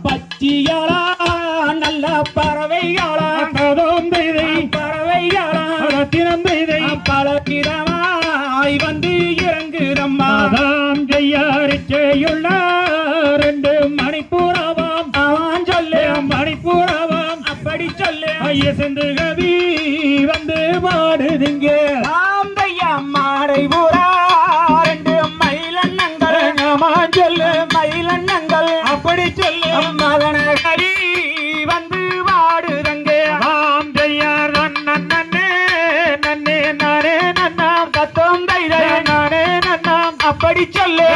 பச்சியாளா நல்ல பறவையாளா பறவையாளா திறந்தை பலகிரமாய் வந்து இறங்குதம்மா செய்யுள்ள 2 மணிப்பூராவாம் அவன் சொல்லு மணிப்பூராவாம் அப்படி சொல்லு சென்று கவி வந்து பாடுதுங்க ஆந்தையா மாடை பூரா 2 மயிலன்னங்கள் சொல்லு மயிலன்னங்கள் அப்படி சொல்லு மகன கவி வந்து பாடுதங்க ஆந்தையார் நன்னே நன்னே நானே நன்னாம் தத்தோந்தை நானே நன்னாம் அப்படி சொல்லு